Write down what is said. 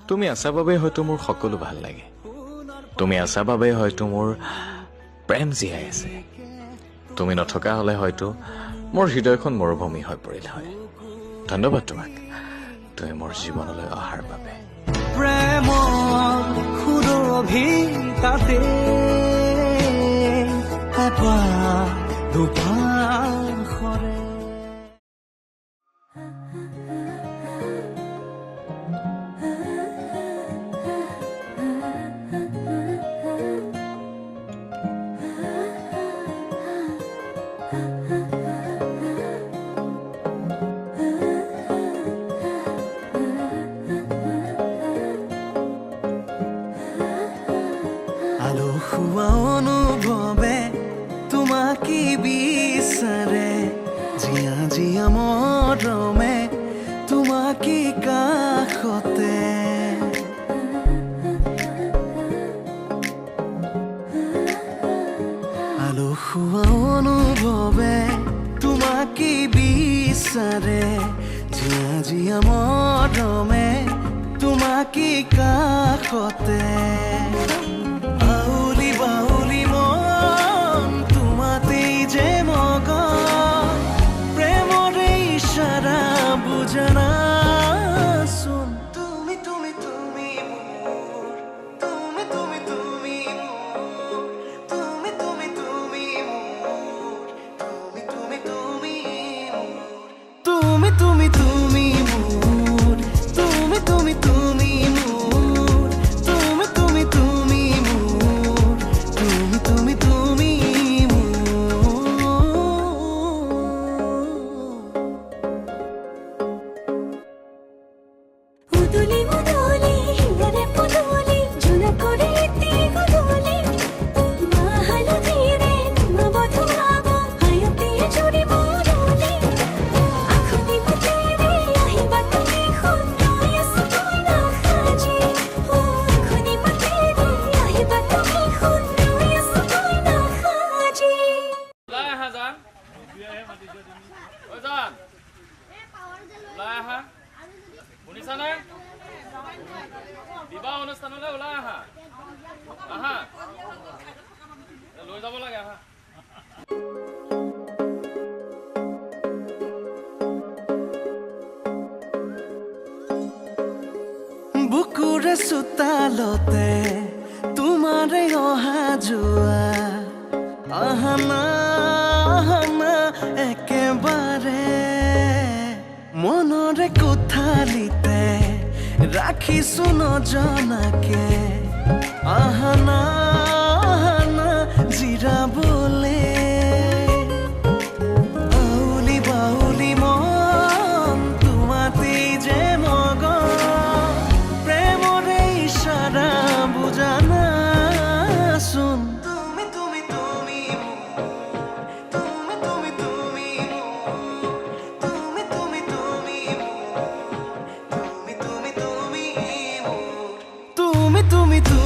তুমি আছা বাবে হয়তো মোৰ সকলো ভাল লাগে। তুমি আছা বাবে হয়তো মোৰ প্ৰেম জীয়াই আছে। তুমি নথকা হলে হয়তো মোৰ হৃদয়খন মৰুভূমি হৈ পৰিল হয়। ধন্যবাদ তোমাক, তুমি মোৰ জীৱনলৈ অহাৰ বাবে। প্ৰেমৰ সুৰভি তাতে এপাহ দুপাহ সৰে। আলসুৱা অনুভৱে তোমাকে বিচাৰে, জীয়া জীয়া মৰমে তোমাকে কাষতে। আলসুৱা অনুভৱে তোমাকে বিচাৰে, জীয়া জীয়া মৰমে তোমাকে কাষতে। বাউলি বাউলি মন তোমাতেই যে মগন, প্ৰেমৰে ইশাৰা বুজানাচোন। তুমি তুমি তুমি মোৰ, তুমি তুমি তুমি মোৰ, তুমি তুমি তুমি মোৰ, তুমি তুমি তুমি মোৰ, তুমি তুমি তুমি মোৰ, তুমি তুমি তুমি মোৰ, তুমি তুমি তুমি মোৰ, তুমি তুমি তুমি উদুলি উদুলি হিঙ্গরে পুদুলি ঝুনা করে তিগুদুলি মাহালো ধীরে নবধু ভাব হায়তে চুরি বরুলি আখনি মতেরে আহিবা তুমি খুন্নয়স তুইনা খাজি ও আখনি মতেরে আহিবা তুমি খুন্নয়স তুইনা খাজি। ওলাই আহা জান, ঐ জান ওলাই আহা, শুনিছানে? বিবাহ অনুষ্ঠানলৈ ওলাই আহা, আহা লৈ যাব লাগে, আহা। বুকুৰে চোতালতে তোমাৰে অহা যোৱা, আহানা আহানা একেবাৰে মনৰে কোঠালিতে ৰাখিছো নজনাকে। আহানা আহানা জিৰাবলে। বাউলি বাউলি মন তোমাতেই যে মগন, প্ৰেমৰে ইশাৰা বুজানাচোন। তুমি তুমি তুমি মোৰ, তুমি তুমি তুমি মোৰ, তুমি তুমি তুমি মোৰ, তুমি তুমি তুমি মোৰ, তুমি তুমি তুমি